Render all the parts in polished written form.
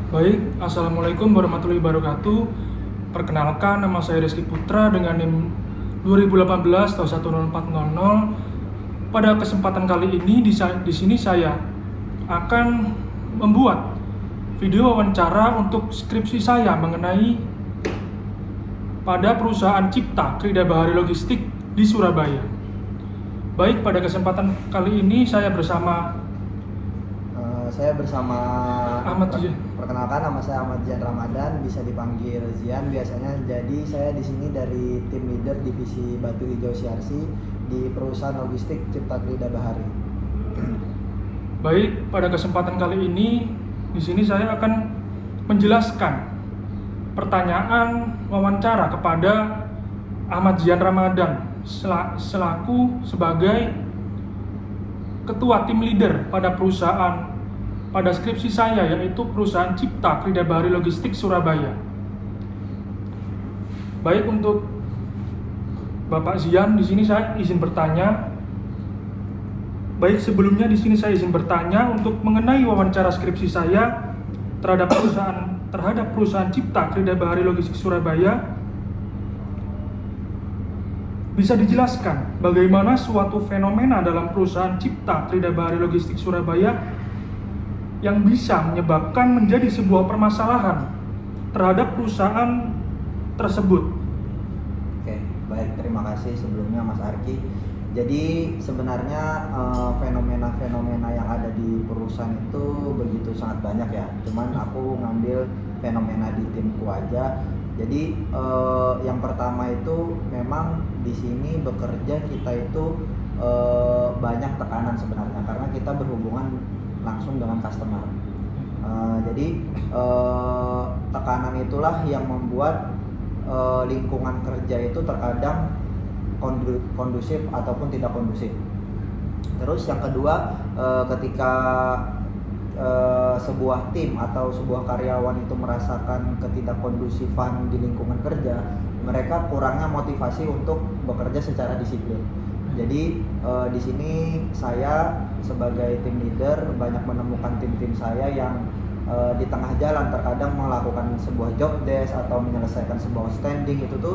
Baik, Assalamualaikum warahmatullahi wabarakatuh. Perkenalkan, nama saya Rizky Putra dengan NIM 2018-10400. Pada kesempatan kali ini di sini saya akan membuat video wawancara untuk skripsi saya mengenai pada perusahaan Cipta Krida Bahari Logistik di Surabaya. Baik, pada kesempatan kali ini saya bersama Ahmad Zian. Perkenalkan, nama saya Ahmad Zian Ramadan, bisa dipanggil Zian biasanya. Jadi saya di sini dari tim leader divisi Batu Hijau CRC di perusahaan logistik Cipta Krida Bahari. Baik, pada kesempatan kali ini di sini saya akan menjelaskan pertanyaan wawancara kepada Ahmad Zian Ramadan selaku sebagai ketua tim leader pada skripsi saya, yaitu perusahaan Cipta Krida Bahari Logistik Surabaya. Baik, untuk Bapak Zian, di sini saya izin bertanya. Baik, sebelumnya di sini saya izin bertanya untuk mengenai wawancara skripsi saya terhadap perusahaan Cipta Krida Bahari Logistik Surabaya. Bisa dijelaskan bagaimana suatu fenomena dalam perusahaan Cipta Krida Bahari Logistik Surabaya yang bisa menyebabkan menjadi sebuah permasalahan terhadap perusahaan tersebut. Oke, baik, terima kasih sebelumnya Mas Arki. Jadi sebenarnya fenomena-fenomena yang ada di perusahaan itu begitu sangat banyak ya. Cuman aku ngambil fenomena di timku aja. Jadi yang pertama itu memang di sini bekerja kita itu banyak tekanan sebenarnya karena kita berhubungan langsung dengan customer. Jadi tekanan itulah yang membuat lingkungan kerja itu terkadang kondusif ataupun tidak kondusif. Terus yang kedua, ketika sebuah tim atau sebuah karyawan itu merasakan ketidakkondusifan di lingkungan kerja, mereka kurangnya motivasi untuk bekerja secara disiplin. Jadi di sini saya sebagai tim leader banyak menemukan tim-tim saya yang di tengah jalan terkadang melakukan sebuah job desk atau menyelesaikan sebuah standing itu tuh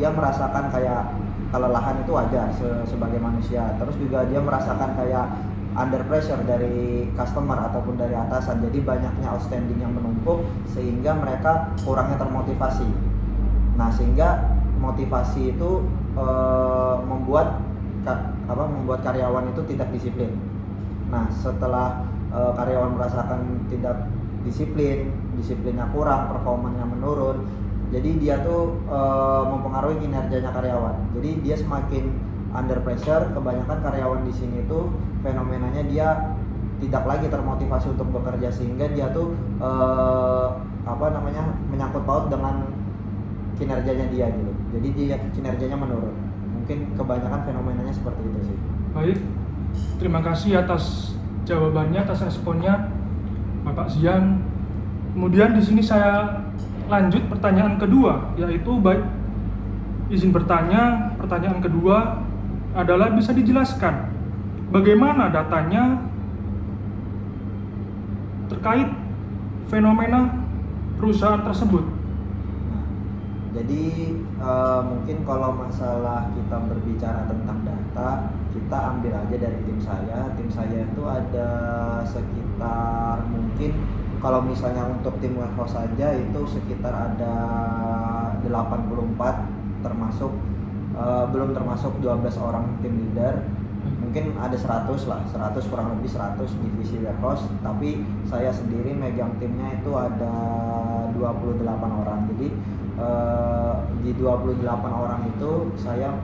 dia merasakan kayak kelelahan itu wajar sebagai manusia. Terus juga dia merasakan kayak under pressure dari customer ataupun dari atasan. Jadi banyaknya outstanding yang menumpuk sehingga mereka kurangnya termotivasi. Nah, sehingga motivasi itu membuat karyawan itu tidak disiplin. Nah, setelah karyawan merasakan tidak disiplinnya kurang, performanya menurun, jadi dia tuh mempengaruhi kinerjanya karyawan. Jadi dia semakin under pressure. Kebanyakan karyawan di sini tuh fenomenanya dia tidak lagi termotivasi untuk bekerja sehingga dia tuh menyangkut paut dengan kinerjanya dia gitu. Jadi dia kinerjanya menurun. Mungkin kebanyakan fenomenanya seperti itu sih. Baik, terima kasih atas jawabannya, atas responnya Bapak Zian. Kemudian di sini saya lanjut pertanyaan kedua, yaitu izin bertanya. Pertanyaan kedua adalah, bisa dijelaskan bagaimana datanya terkait fenomena perusahaan tersebut? Jadi mungkin kalau masalah kita berbicara tentang data, kita ambil aja dari tim saya. Tim saya itu ada sekitar, mungkin kalau misalnya untuk tim warehouse saja itu sekitar ada 84, termasuk belum termasuk 12 orang tim leader. Mungkin ada 100 lah, 100 kurang lebih 100 divisi warehouse, tapi saya sendiri megang timnya itu ada 28 orang. Jadi di 28 orang itu saya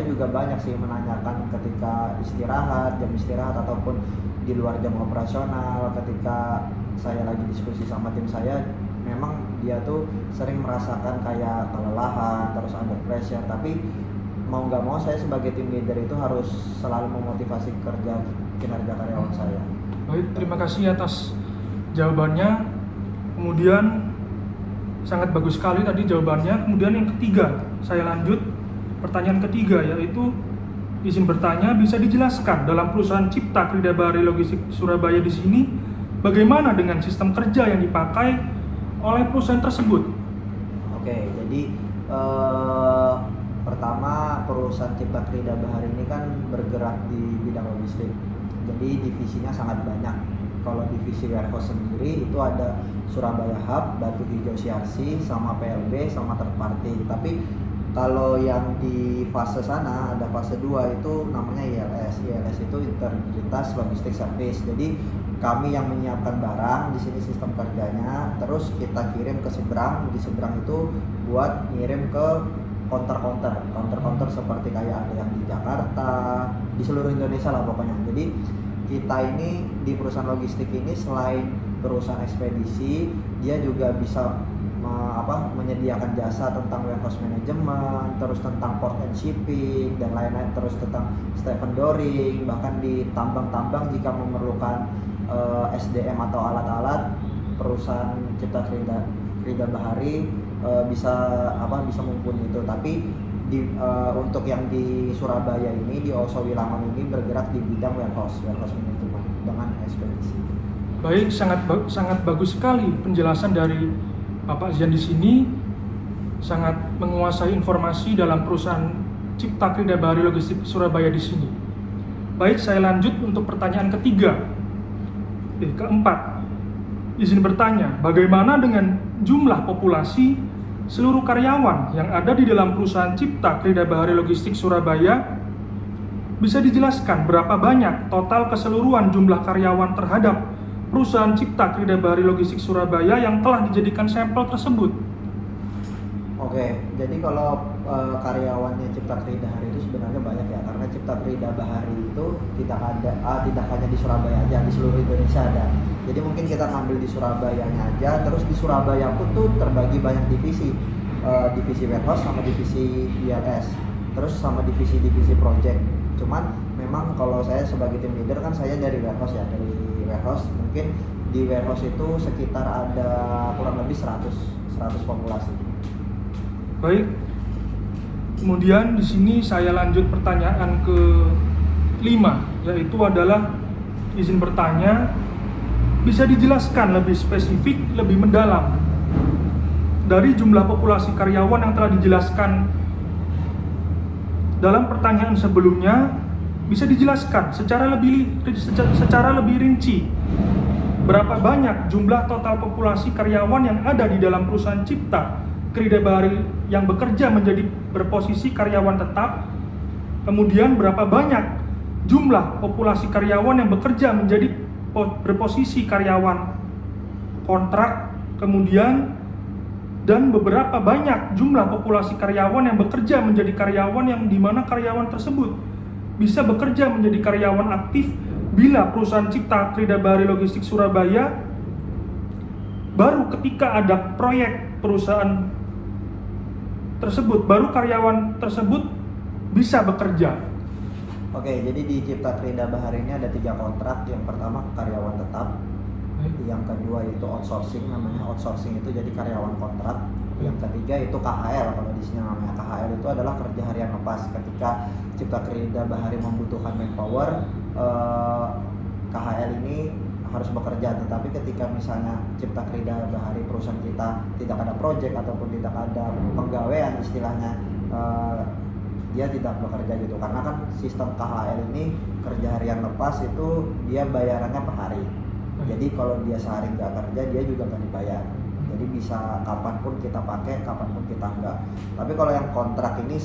juga banyak sih menanyakan ketika jam istirahat ataupun di luar jam operasional. Ketika saya lagi diskusi sama tim saya, memang dia tuh sering merasakan kayak kelelahan, terus under pressure, tapi mau nggak mau saya sebagai tim leader itu harus selalu memotivasi kinerja karyawan saya. Baik, terima kasih atas jawabannya. Kemudian sangat bagus sekali tadi jawabannya. Kemudian yang ketiga, saya lanjut pertanyaan ketiga, yaitu izin bertanya, bisa dijelaskan dalam perusahaan Cipta Krida Bahari Logistik Surabaya di sini bagaimana dengan sistem kerja yang dipakai oleh perusahaan tersebut? Oke, jadi pertama perusahaan Cipta Krida Bahari ini kan bergerak di bidang logistik. Jadi divisinya sangat banyak. Kalau divisi warehouse sendiri itu ada Surabaya Hub, Batu Hijau CRC, sama PLB, sama third party. Tapi kalau yang di fase sana ada fase 2 itu namanya ILS. ILS itu Integritas Logistik Service. Jadi kami yang menyiapkan barang, di sini sistem kerjanya, terus kita kirim ke seberang. Di seberang itu buat ngirim ke counter seperti kayak ada yang di Jakarta, di seluruh Indonesia lah pokoknya. Jadi kita ini di perusahaan logistik ini selain perusahaan ekspedisi, dia juga bisa menyediakan jasa tentang warehouse management, terus tentang port and shipping dan lain-lain, terus tentang stevedoring, bahkan di tambang-tambang jika memerlukan SDM atau alat-alat, perusahaan Cipta Krida Bahari bisa mumpuni itu. Tapi untuk yang di Surabaya ini, di Oso Wilangon ini bergerak di bidang warehouse management dengan ekspedisi. Baik, sangat bagus sekali penjelasan dari Bapak Zian di sini, sangat menguasai informasi dalam perusahaan Cipta Krida Bahari Logistik Surabaya di sini. Baik, saya lanjut untuk pertanyaan keempat. Izin bertanya, bagaimana dengan jumlah populasi seluruh karyawan yang ada di dalam perusahaan Cipta Krida Bahari Logistik Surabaya? Bisa dijelaskan berapa banyak total keseluruhan jumlah karyawan terhadap perusahaan Cipta Krida Bahari Logistik Surabaya yang telah dijadikan sampel tersebut? Oke, jadi kalau karyawannya Cipta Krida Bahari itu sebenarnya banyak ya, karena Cipta Krida Bahari itu tidak hanya di Surabaya aja, di seluruh Indonesia ada. Jadi mungkin kita ngambil di Surabayanya aja, terus di Surabaya pun tuh terbagi banyak divisi, divisi warehouse sama divisi ILS, terus sama divisi project. Cuman memang kalau saya sebagai tim leader kan saya dari warehouse ya, mungkin di warehouse itu sekitar ada kurang lebih 100 populasi. Baik. Kemudian di sini saya lanjut pertanyaan ke-5, yaitu adalah izin bertanya, bisa dijelaskan lebih spesifik, lebih mendalam dari jumlah populasi karyawan yang telah dijelaskan dalam pertanyaan sebelumnya. Bisa dijelaskan secara lebih rinci berapa banyak jumlah total populasi karyawan yang ada di dalam perusahaan Cipta Krida Bahari yang bekerja menjadi berposisi karyawan tetap, kemudian berapa banyak jumlah populasi karyawan yang bekerja menjadi berposisi karyawan kontrak, kemudian dan beberapa banyak jumlah populasi karyawan yang bekerja menjadi karyawan yang dimana karyawan tersebut bisa bekerja menjadi karyawan aktif bila perusahaan Cipta Krida Bahari Logistik Surabaya baru ketika ada proyek perusahaan tersebut, baru karyawan tersebut bisa bekerja. Oke, jadi di Cipta Krida Bahari ini ada 3 kontrak. Yang pertama karyawan tetap, yang kedua itu outsourcing, namanya outsourcing itu jadi karyawan kontrak. Yang ketiga itu KHL, kalau di sini namanya KHL itu adalah kerja harian lepas. Ketika Cipta Krida Bahari membutuhkan manpower, KHL ini harus bekerja. Tetapi ketika misalnya Cipta Krida Bahari perusahaan kita tidak ada project ataupun tidak ada penggawaian istilahnya, dia tidak bekerja gitu. Karena kan sistem KHL ini kerja harian lepas itu dia bayarannya per hari. Jadi kalau dia sehari nggak kerja dia juga nggak dibayar. Jadi bisa kapanpun kita pakai, kapanpun kita enggak. Tapi kalau yang kontrak ini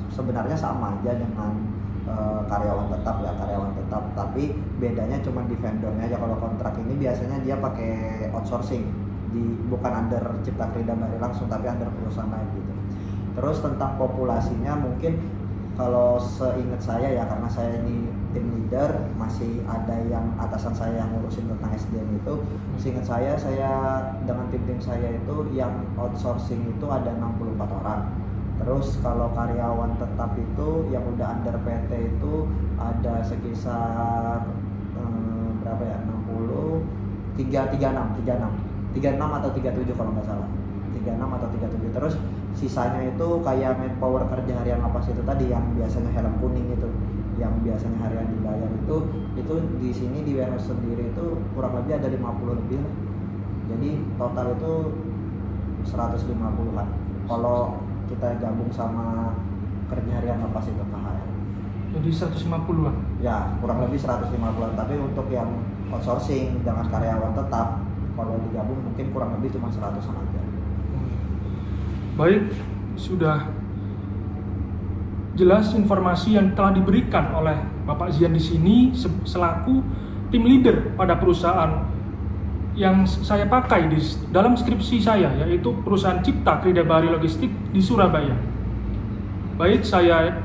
sebenarnya sama aja dengan karyawan tetap ya, karyawan tetap. Tapi bedanya cuma di vendornya aja. Kalau kontrak ini biasanya dia pakai outsourcing, bukan under Cipta Krida Bahari langsung, tapi under perusahaan lain gitu. Terus tentang populasinya mungkin kalau seingat saya ya, karena saya ini tim leader, masih ada yang atasan saya yang ngurusin tentang SDM itu. Seingat saya dengan tim saya itu yang outsourcing itu ada 64 orang. Terus kalau karyawan tetap itu yang udah under PT itu ada sekitar berapa ya, 36 atau 37 kalau nggak salah, 36 atau 37. Terus sisanya itu kayak manpower kerja harian lepas itu tadi yang biasanya helm kuning itu, yang biasanya harian dibayar itu di sini di warehouse sendiri itu kurang lebih ada 50 lebih lah. Jadi total itu 150-an kalau kita gabung sama kerja harian lepas itu KHR. Jadi 150-an. Ya, kurang lebih 150-an, tapi untuk yang outsourcing dengan karyawan tetap kalau digabung mungkin kurang lebih cuma 100-an aja. Baik, sudah jelas informasi yang telah diberikan oleh Bapak Zian di sini selaku tim leader pada perusahaan yang saya pakai di dalam skripsi saya, yaitu perusahaan Cipta Krida Bahari Logistik di Surabaya. Baik, saya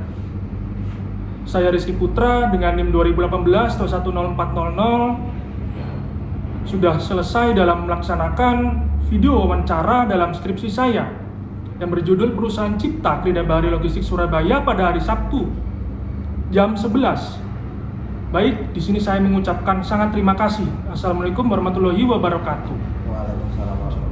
Rizky Putra dengan NIM 2018-10400 sudah selesai dalam melaksanakan video wawancara dalam skripsi saya yang berjudul Perusahaan Cipta Krida Bahari Logistik Surabaya pada hari Sabtu jam 11. Baik, di sini saya mengucapkan sangat terima kasih. Assalamualaikum warahmatullahi wabarakatuh. Waalaikumsalam.